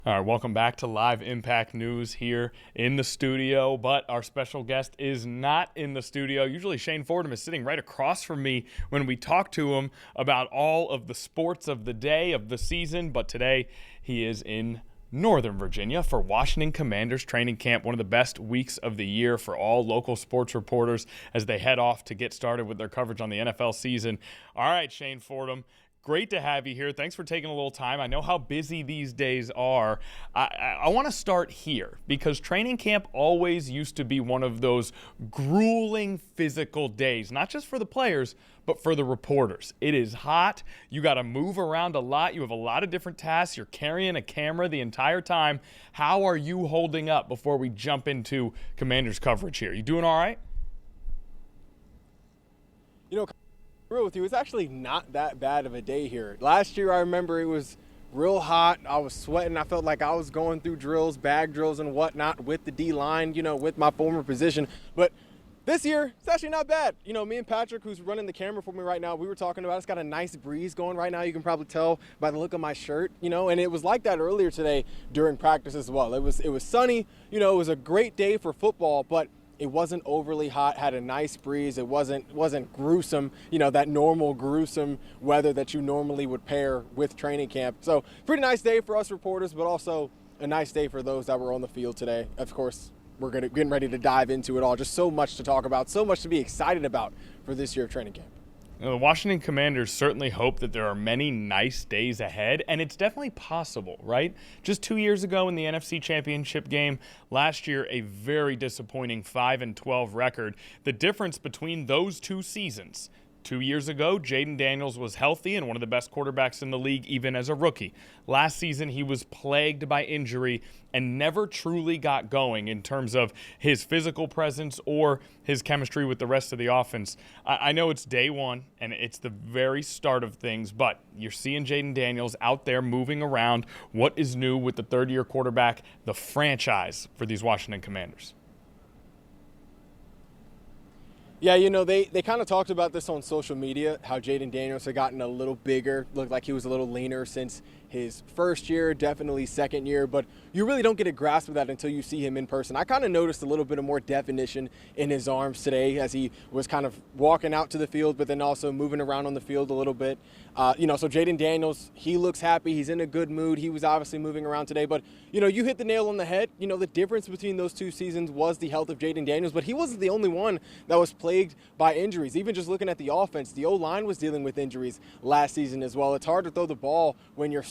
All right, welcome back to Live Impact News here in the studio, but our special guest is not in the studio. Usually Shane Fordham is sitting right across from me when we talk to him about all of the sports of the day, of the season, but today he is in Northern Virginia for Washington Commanders training camp, one of the best weeks of the year for all local sports reporters as they head off to get started with their coverage on the NFL season. All right, Shane Fordham. Great to have you here. Thanks for taking a little time. I know how busy these days are. I want to start here because training camp always used to be one of those grueling physical days, not just for the players, but for the reporters. It is hot. You got to move around a lot. You have a lot of different tasks. You're carrying a camera the entire time. How are you holding up before we jump into Commanders coverage here? You doing all right? Real with you, it's actually not that bad of a day here. Last year, I remember it was real hot. I was sweating. I felt like I was going through drills, bag drills and whatnot with the D-line, with my former position. But this year, it's actually not bad. Me and Patrick, who's running the camera for me right now, we were talking about it's got a nice breeze going right now. You can probably tell by the look of my shirt, and it was like that earlier today during practice as well. It was sunny. It was a great day for football, but it wasn't overly hot, had a nice breeze. It wasn't gruesome, that normal gruesome weather that you normally would pair with training camp. So pretty nice day for us reporters, but also a nice day for those that were on the field today. Of course, we're getting ready to dive into it all. Just so much to talk about, so much to be excited about for this year of training camp. The Washington Commanders certainly hope that there are many nice days ahead, and it's definitely possible, right? Just 2 years ago in the NFC Championship game, last year a very disappointing 5-12 record. The difference between those two seasons, 2 years ago, Jayden Daniels was healthy and one of the best quarterbacks in the league even as a rookie. Last season, he was plagued by injury and never truly got going in terms of his physical presence or his chemistry with the rest of the offense. I know it's day one and it's the very start of things, but you're seeing Jayden Daniels out there moving around. What is new with the third-year quarterback, the franchise for these Washington Commanders? Yeah, they kind of talked about this on social media, how Jayden Daniels had gotten a little bigger, looked like he was a little leaner since his first year, definitely second year, but you really don't get a grasp of that until you see him in person. I kind of noticed a little bit of more definition in his arms today as he was kind of walking out to the field, but then also moving around on the field a little bit. So Jayden Daniels, he looks happy. He's in a good mood. He was obviously moving around today, but, you hit the nail on the head. The difference between those two seasons was the health of Jayden Daniels, but he wasn't the only one that was plagued by injuries. Even just looking at the offense, the O-line was dealing with injuries last season as well. It's hard to throw the ball when you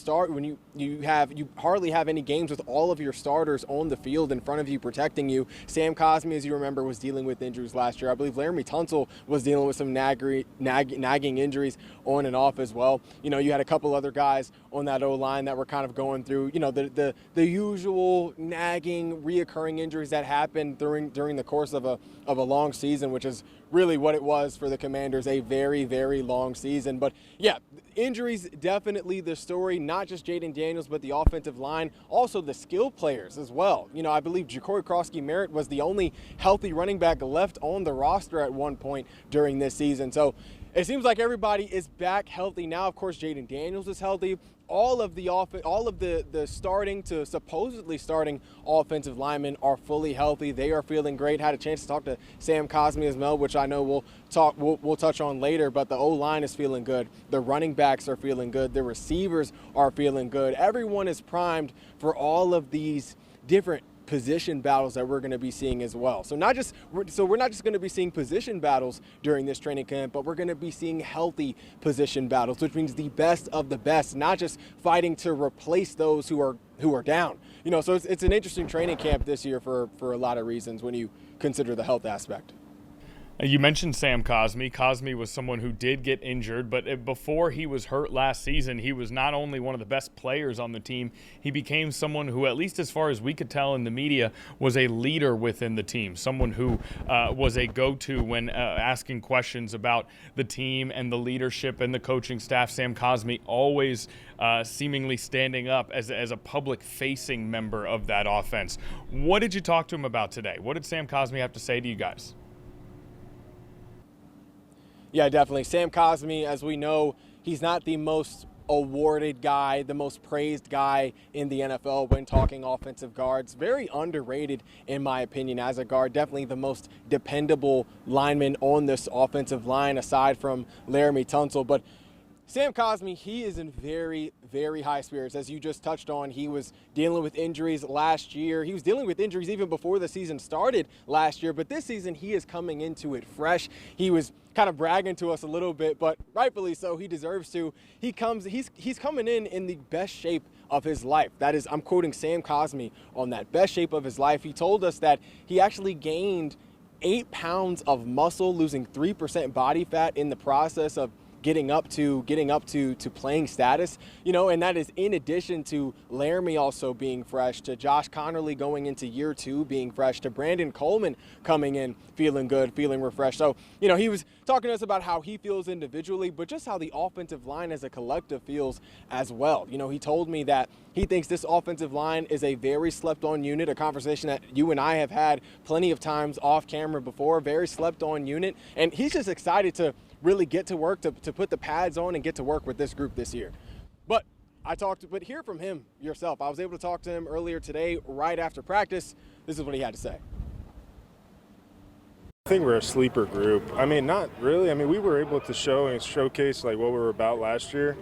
hardly have any games with all of your starters on the field in front of you protecting you. Sam Cosmi, as you remember, was dealing with injuries last year. I believe Laramie Tunsil was dealing with some nagging injuries on and off as well. You had a couple other guys on that O-line that were kind of going through, the usual nagging, reoccurring injuries that happen during the course of a long season, which is really what it was for the Commanders, a very, very long season. But yeah, injuries definitely the story, not just Jayden Daniels, but the offensive line, also the skill players as well. I believe Ja'Cory Krosky-Merritt was the only healthy running back left on the roster at one point during this season. So it seems like everybody is back healthy now. Of course, Jayden Daniels is healthy. All of the starting to supposedly starting offensive linemen are fully healthy. They are feeling great. Had a chance to talk to Sam Cosmi as well, which I know we'll touch on later. But the O-line is feeling good. The running backs are feeling good. The receivers are feeling good. Everyone is primed for all of these different position battles that we're going to be seeing as well. So we're not just going to be seeing position battles during this training camp, but we're going to be seeing healthy position battles, which means the best of the best, not just fighting to replace those who are down. So it's an interesting training camp this year for a lot of reasons when you consider the health aspect. You mentioned Sam Cosmi. Cosmi was someone who did get injured, but before he was hurt last season, he was not only one of the best players on the team, he became someone who, at least as far as we could tell in the media, was a leader within the team, someone who was a go-to when asking questions about the team and the leadership and the coaching staff. Sam Cosmi always seemingly standing up as a public-facing member of that offense. What did you talk to him about today? What did Sam Cosmi have to say to you guys? Yeah, definitely. Sam Cosmi, as we know, he's not the most awarded guy, the most praised guy in the NFL when talking offensive guards. Very underrated, in my opinion, as a guard. Definitely the most dependable lineman on this offensive line, aside from Laramie Tunsil. But Sam Cosmi, he is in very, very high spirits. As you just touched on, he was dealing with injuries last year. He was dealing with injuries even before the season started last year. But this season, he is coming into it fresh. He was kind of bragging to us a little bit, but rightfully so. He deserves to. He's coming in the best shape of his life. That is, I'm quoting Sam Cosmi on that, best shape of his life. He told us that he actually gained 8 pounds of muscle, losing 3% body fat in the process of getting up to playing status, and that is in addition to Laramie also being fresh, to Josh Connerly going into year 2 being fresh, to Brandon Coleman coming in feeling good, feeling refreshed. So, he was talking to us about how he feels individually, but just how the offensive line as a collective feels as well. He told me that he thinks this offensive line is a very slept-on unit, a conversation that you and I have had plenty of times off camera before, very slept-on unit, and he's just excited to really get to work, to put the pads on and get to work with this group this year. But hear from him yourself. I was able to talk to him earlier today, right after practice. This is what he had to say. I think we're a sleeper group. I mean, not really. I mean, we were able to showcase like what we were about last year.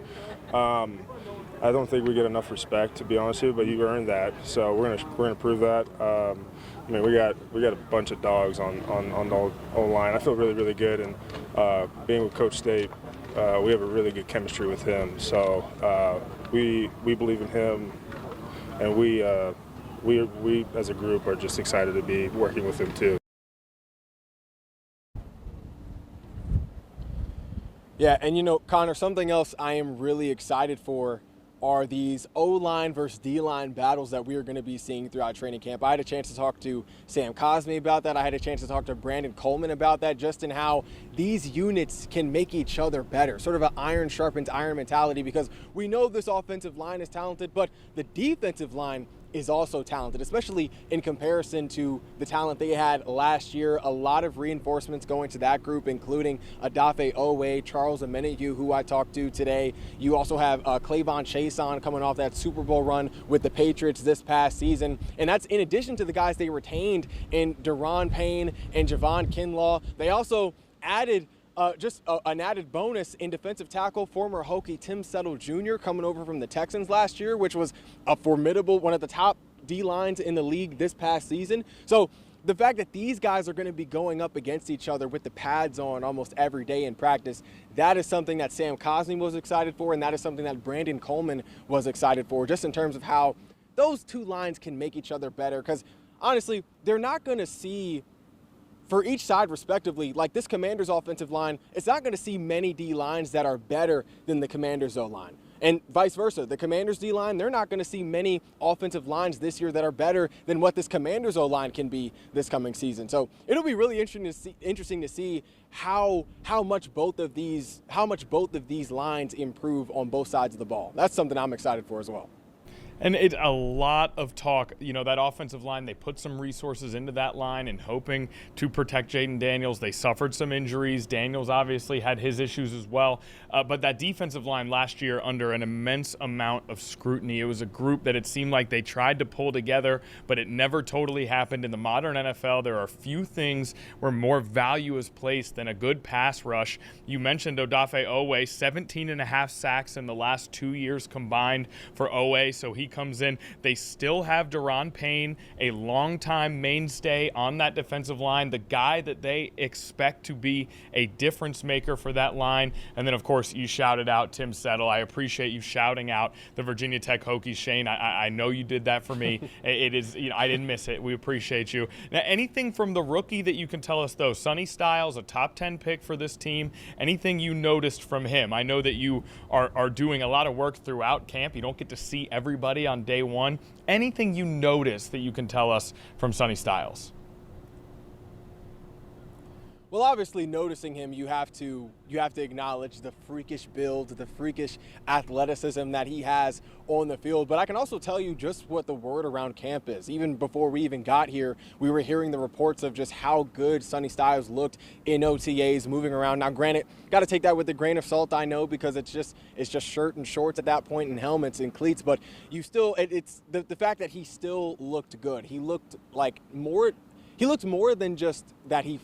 I don't think we get enough respect, to be honest with you, but you earned that. So we're gonna prove that. I mean, we got a bunch of dogs on the O-line. I feel really, really good, and being with Coach State, we have a really good chemistry with him. So we believe in him, and we as a group are just excited to be working with him too. Yeah, and Connor, something else I am really excited for are these O-line versus D-line battles that we are going to be seeing throughout training camp. I had a chance to talk to Sam Cosmi about that. I had a chance to talk to Brandon Coleman about that, just in how these units can make each other better, sort of an iron sharpens iron mentality, because we know this offensive line is talented, but the defensive line is also talented, especially in comparison to the talent they had last year. A lot of reinforcements going to that group, including Adafe Owe, Charles Omenihu, who I talked to today. You also have Clavon Chason coming off that Super Bowl run with the Patriots this past season. And that's in addition to the guys they retained in Deron Payne and Javon Kinlaw. They also added an added bonus in defensive tackle, former Hokie Tim Settle Jr. coming over from the Texans last year, which was a formidable, one of the top D-lines in the league this past season. So the fact that these guys are going to be going up against each other with the pads on almost every day in practice, that is something that Sam Cosmi was excited for, and that is something that Brandon Coleman was excited for, just in terms of how those two lines can make each other better. Because honestly, they're not going to see, for each side respectively, like this Commanders offensive line, it's not going to see many D lines that are better than the Commanders O line. And vice versa, the Commanders D line, they're not going to see many offensive lines this year that are better than what this Commanders O line can be this coming season. So it'll be really interesting to see how much both of these lines improve on both sides of the ball. That's something I'm excited for as well. And it's a lot of talk, that offensive line, they put some resources into that line and hoping to protect Jaden Daniels. They suffered some injuries. Daniels obviously had his issues as well. But that defensive line last year under an immense amount of scrutiny. It was a group that it seemed like they tried to pull together, but it never totally happened. In the modern NFL, there are few things where more value is placed than a good pass rush. You mentioned Odafe Owe, 17.5 sacks in the last 2 years combined for Owe, so he comes in. They still have Deron Payne, a longtime mainstay on that defensive line, the guy that they expect to be a difference maker for that line. And then, of course, you shouted out Tim Settle. I appreciate you shouting out the Virginia Tech Hokies, Shane. I know you did that for me. It is, I didn't miss it. We appreciate you. Now, anything from the rookie that you can tell us, though? Sonny Styles, a top 10 pick for this team. Anything you noticed from him? I know that you are doing a lot of work throughout camp. You don't get to see everybody on day one. Anything you notice that you can tell us from Sonny Styles? Well, obviously, noticing him, you have to acknowledge the freakish build, the freakish athleticism that he has on the field. But I can also tell you just what the word around camp is. Even before we even got here, we were hearing the reports of just how good Sonny Styles looked in OTAs, moving around. Now, granted, got to take that with a grain of salt, I know, because it's just shirt and shorts at that point and helmets and cleats. But you still, it's the fact that he still looked good. He looked like more. He looked more than just that he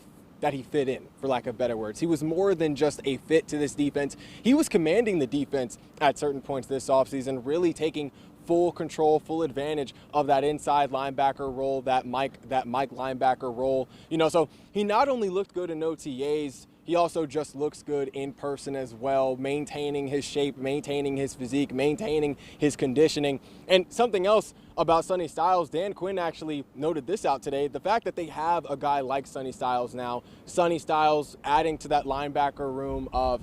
fit in, for lack of better words. He was more than just a fit to this defense. He was commanding the defense at certain points this offseason, really taking full control, full advantage of that inside linebacker role, that Mike linebacker role. So he not only looked good in OTAs, he also just looks good in person as well, maintaining his shape, maintaining his physique, maintaining his conditioning. And something else about Sonny Styles, Dan Quinn actually noted this out today, the fact that they have a guy like Sonny Styles now, Sonny Styles adding to that linebacker room of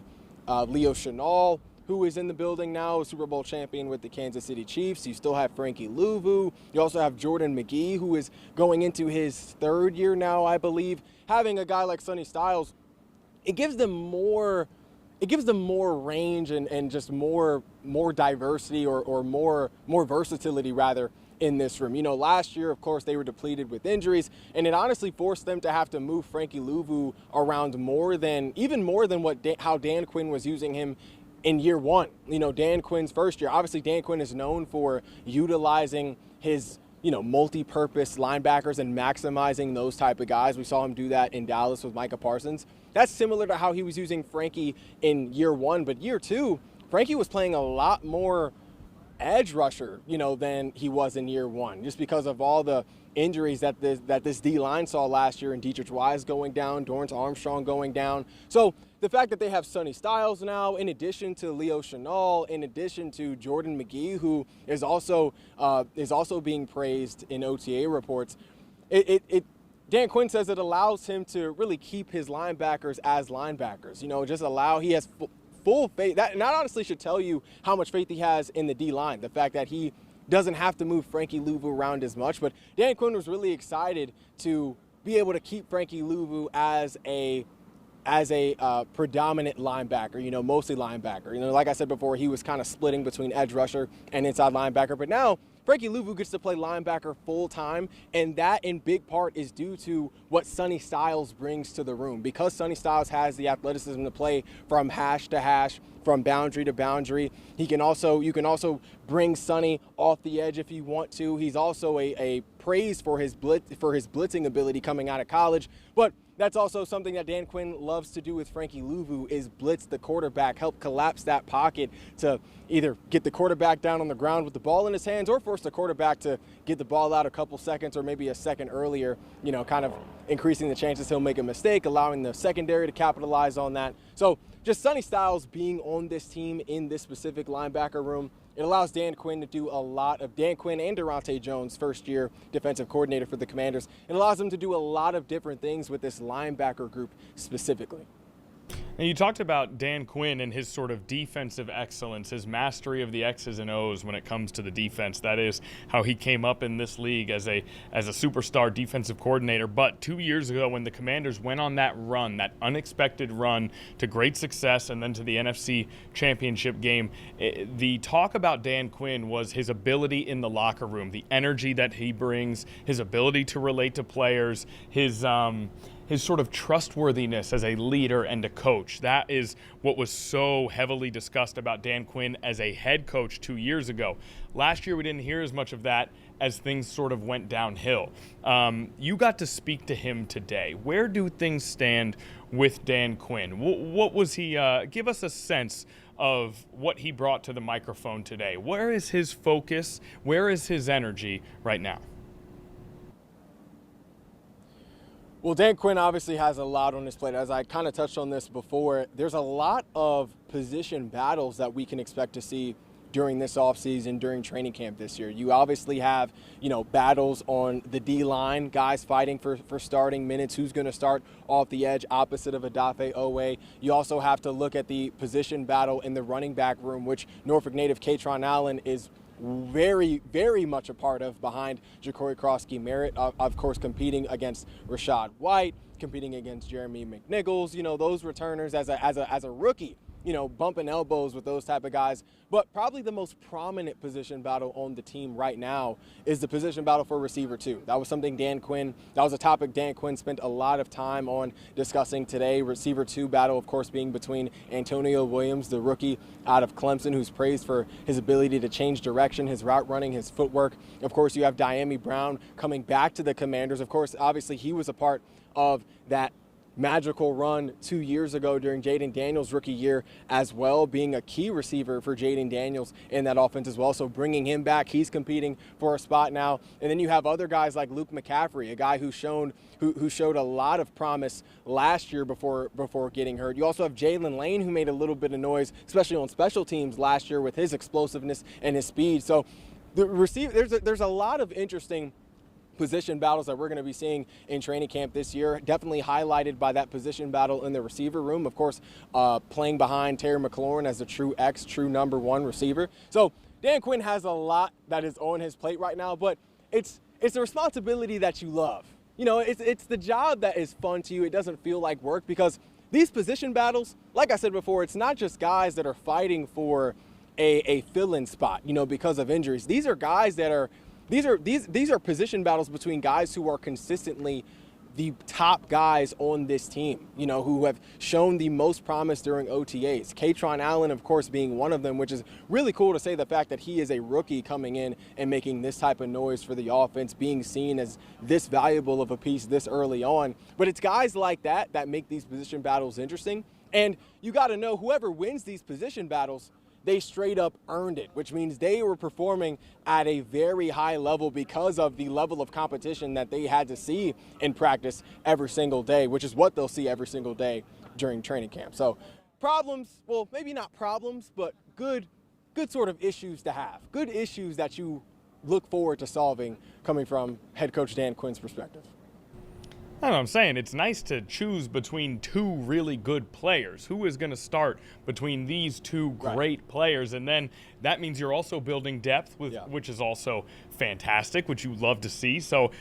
Leo Chenal, who is in the building now, Super Bowl champion with the Kansas City Chiefs. You still have Frankie Louvu. You also have Jordan McGee, who is going into his third year now, I believe. Having a guy like Sonny Styles, it gives them more range and just more diversity or more versatility rather in this room. Last year, of course, they were depleted with injuries, and it honestly forced them to have to move Frankie Louvu around even more than how Dan Quinn was using him in year one. Dan Quinn's first year. Obviously, Dan Quinn is known for utilizing his multi-purpose linebackers and maximizing those type of guys. We saw him do that in Dallas with Micah Parsons. That's similar to how he was using Frankie in year one, but year two, Frankie was playing a lot more edge rusher, than he was in year one, just because of all the injuries that this D-line saw last year, and Dietrich Wise going down, Dorrance Armstrong going down. So the fact that they have Sonny Styles now, in addition to Leo Chenal, in addition to Jordan McGee, who is also being praised in OTA reports, Dan Quinn says it allows him to really keep his linebackers as linebackers. He has full faith. That honestly should tell you how much faith he has in the D-line. The fact that he doesn't have to move Frankie Louvu around as much. But Dan Quinn was really excited to be able to keep Frankie Louvu as a predominant linebacker, mostly linebacker. Like I said before, he was kind of splitting between edge rusher and inside linebacker. But now Frankie Louvu gets to play linebacker full time, and that in big part is due to what Sonny Styles brings to the room. Because Sonny Styles has the athleticism to play from hash to hash, from boundary to boundary. You can also bring Sonny off the edge if you want to. He's also a praise for his blitzing ability coming out of college. But that's also something that Dan Quinn loves to do with Frankie Louvu, is blitz the quarterback, help collapse that pocket to either get the quarterback down on the ground with the ball in his hands or force the quarterback to get the ball out a couple seconds or maybe a second earlier, kind of increasing the chances he'll make a mistake, allowing the secondary to capitalize on that. So just Sonny Styles being on this team in this specific linebacker room, it allows Dan Quinn to do a lot of Dan Quinn and Durante Jones, first-year defensive coordinator for the Commanders. It allows them to do a lot of different things with this linebacker group specifically. And you talked about Dan Quinn and his sort of defensive excellence, his mastery of the X's and O's when it comes to the defense. That is how he came up in this league as a superstar defensive coordinator. But 2 years ago, when the Commanders went on that run, that unexpected run to great success and then to the NFC Championship game, the talk about Dan Quinn was his ability in the locker room, the energy that he brings, his ability to relate to players, his sort of trustworthiness as a leader and a coach. That is what was so heavily discussed about Dan Quinn as a head coach 2 years ago. Last year, we didn't hear as much of that as things sort of went downhill. You got to speak to him today. Where do things stand with Dan Quinn? What was he? Give us a sense of what he brought to the microphone today. Where is his focus? Where is his energy right now? Well, Dan Quinn obviously has a lot on his plate. As I kind of touched on this before, there's a lot of position battles that we can expect to see during this offseason, during training camp this year. You obviously have, battles on the D-line, guys fighting for starting minutes, who's going to start off the edge opposite of Odafe Owe. You also have to look at the position battle in the running back room, which Norfolk native Katron Allen is very, very much a part of behind Ja'Cory Krosky-Merritt, of course, competing against Rashad White, competing against Jeremy McNichols, those returners as a rookie, bumping elbows with those type of guys. But probably the most prominent position battle on the team right now is the position battle for receiver 2. That was something that was a topic Dan Quinn spent a lot of time on discussing today. Receiver 2 battle, of course, being between Antonio Williams, the rookie out of Clemson, who's praised for his ability to change direction, his route running, his footwork. Of course, you have Diami Brown coming back to the Commanders. Of course, obviously, he was a part of that magical run 2 years ago during Jaden Daniels' rookie year as well, being a key receiver for Jaden Daniels in that offense as well. So bringing him back, he's competing for a spot now. And then you have other guys like Luke McCaffrey, a guy who showed a lot of promise last year before getting hurt. You also have Jalen Lane, who made a little bit of noise, especially on special teams last year with his explosiveness and his speed. So there's a lot of interesting position battles that we're going to be seeing in training camp this year, definitely highlighted by that position battle in the receiver room, of course, playing behind Terry McLaurin as the true number 1 receiver. So Dan Quinn has a lot that is on his plate right now, but it's a responsibility that you love. It's the job that is fun to you. It doesn't feel like work, because these position battles, like I said before, it's not just guys that are fighting for a fill-in spot, because of injuries. These are guys that are These are position battles between guys who are consistently the top guys on this team, who have shown the most promise during OTAs. Kaytron Allen, of course, being one of them, which is really cool to say, the fact that he is a rookie coming in and making this type of noise for the offense, being seen as this valuable of a piece this early on. But it's guys like that make these position battles interesting. And you got to know, whoever wins these position battles, they straight up earned it, which means they were performing at a very high level because of the level of competition that they had to see in practice every single day, which is what they'll see every single day during training camp. So problems, well, maybe not problems, but good sort of issues to have. Good issues that you look forward to solving coming from head coach Dan Quinn's perspective. I don't know what I'm saying. It's nice to choose between 2 really good players. Who is going to start between these 2 great players? And then that means you're also building depth, which is also fantastic, which you love to see. So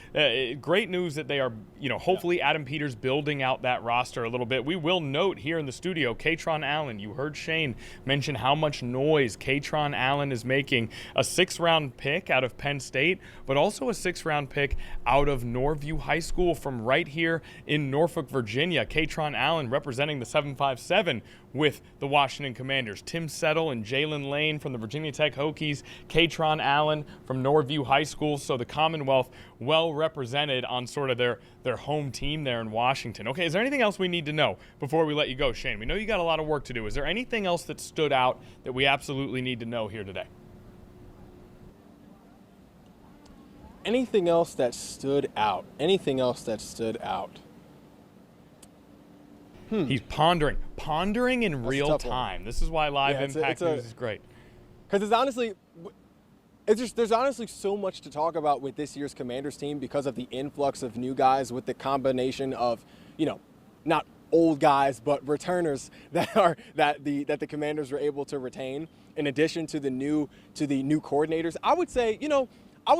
great news that they are, hopefully Adam Peters building out that roster a little bit. We will note here in the studio, Kaytron Allen, you heard Shane mention how much noise Kaytron Allen is making. A 6th-round pick out of Penn State, but also a 6th-round pick out of Norview High School from right here in Norfolk, Virginia. Kaytron Allen representing the 757 with the Washington Commanders. Tim Settle and Jalen Lane from the Virginia Tech Hokies. Kaytron Allen from Norview High School. So the Commonwealth well represented on sort of their home team there in Washington. Okay, is there anything else we need to know before we let you go, Shane? We know you got a lot of work to do. Is there anything else that stood out that we absolutely need to know here today? Anything else that stood out? He's pondering in real time. This is why live Impact News is great. Because there's honestly so much to talk about with this year's Commanders team because of the influx of new guys, with the combination of, not old guys, but returners that the Commanders were able to retain, in addition to the new coordinators. I would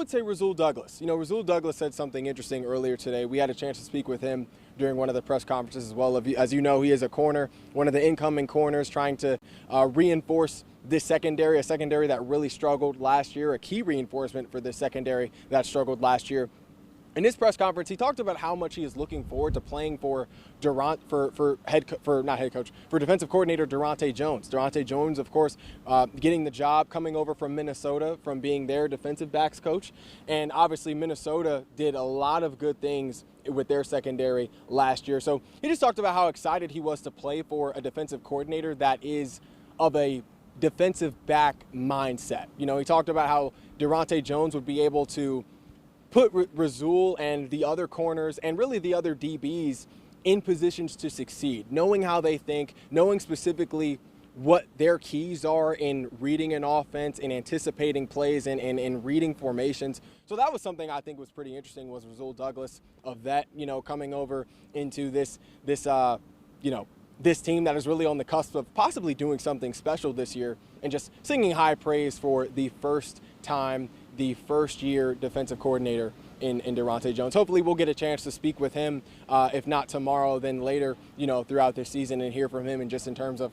say Rasul Douglas. Rasul Douglas said something interesting earlier today. We had a chance to speak with him during one of the press conferences as well. As you know, he is a corner, one of the incoming corners, trying to reinforce this secondary, a secondary that really struggled last year, a key reinforcement for this secondary that struggled last year. In his press conference, he talked about how much he is looking forward to playing for defensive coordinator Durante Jones. Durante Jones, of course, getting the job, coming over from Minnesota, from being their defensive backs coach. And obviously Minnesota did a lot of good things with their secondary last year. So he just talked about how excited he was to play for a defensive coordinator that is of a defensive back mindset. He talked about how Durante Jones would be able to put Rasul and the other corners and really the other DBs in positions to succeed, knowing how they think, knowing specifically what their keys are in reading an offense and anticipating plays and reading formations. So that was something I think was pretty interesting, was Rasul Douglas, a vet, coming over into this this team that is really on the cusp of possibly doing something special this year, and just singing high praise for the first-year defensive coordinator in Durante Jones. Hopefully we'll get a chance to speak with him, if not tomorrow, then later, throughout this season, and hear from him, and just in terms of,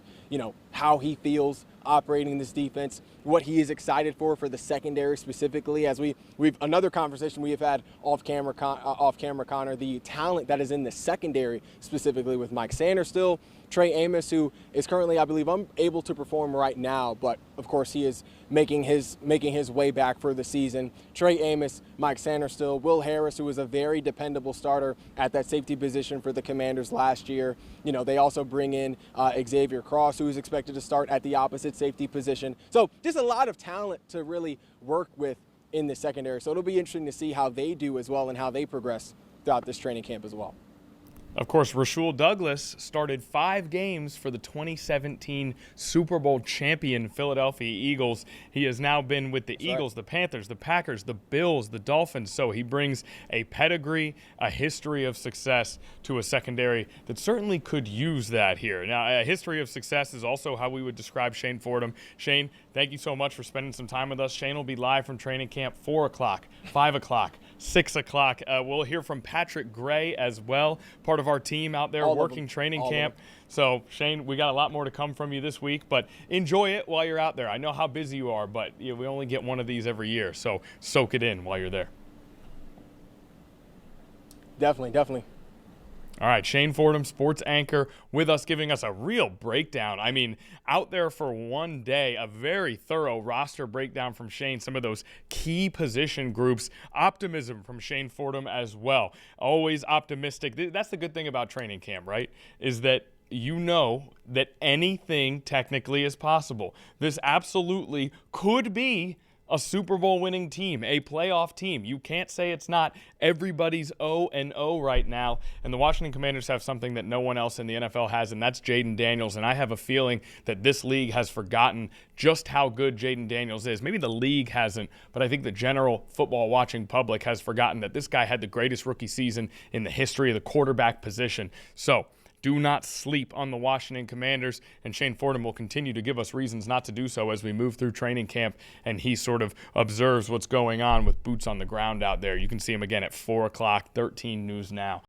how he feels operating this defense, what he is excited for the secondary specifically. As we've another conversation we have had off camera, Connor, the talent that is in the secondary, specifically with Mike Sanders still, Trey Amos, who is currently, I believe, unable to perform right now, but of course he is making his way back for the season. Trey Amos, Mike Sanders still, Will Harris, who was a very dependable starter at that safety position for the Commanders last year. They also bring in Xavier Cross, who is expected to start at the opposite safety position. So just a lot of talent to really work with in the secondary. So it'll be interesting to see how they do as well and how they progress throughout this training camp as well. Of course, Rasul Douglas started 5 games for the 2017 Super Bowl champion Philadelphia Eagles. He has now been with the Eagles, the Panthers, the Packers, the Bills, the Dolphins. So he brings a pedigree, a history of success to a secondary that certainly could use that here. Now, a history of success is also how we would describe Shane Fordham. Shane, thank you so much for spending some time with us. Shane will be live from training camp 4 o'clock, 5 o'clock, 6 o'clock. We'll hear from Patrick Gray as well, part of our team out there working training camp. So, Shane, we got a lot more to come from you this week, but enjoy it while you're out there. I know how busy you are, but we only get one of these every year, so soak it in while you're there. Definitely. All right, Shane Fordham, sports anchor, with us, giving us a real breakdown. I mean, out there for one day, a very thorough roster breakdown from Shane, some of those key position groups, optimism from Shane Fordham as well. Always optimistic. That's the good thing about training camp, right, is that that anything technically is possible. This absolutely could be a Super Bowl winning team, a playoff team. You can't say it's not. Everybody's 0-0 right now, and the Washington Commanders have something that no one else in the NFL has, and that's Jayden Daniels. And I have a feeling that this league has forgotten just how good Jayden Daniels is. Maybe the league hasn't, but I think the general football watching public has forgotten that this guy had the greatest rookie season in the history of the quarterback position. So, do not sleep on the Washington Commanders, and Shane Fordham will continue to give us reasons not to do so as we move through training camp, and he sort of observes what's going on with boots on the ground out there. You can see him again at 4 o'clock, 13 News Now.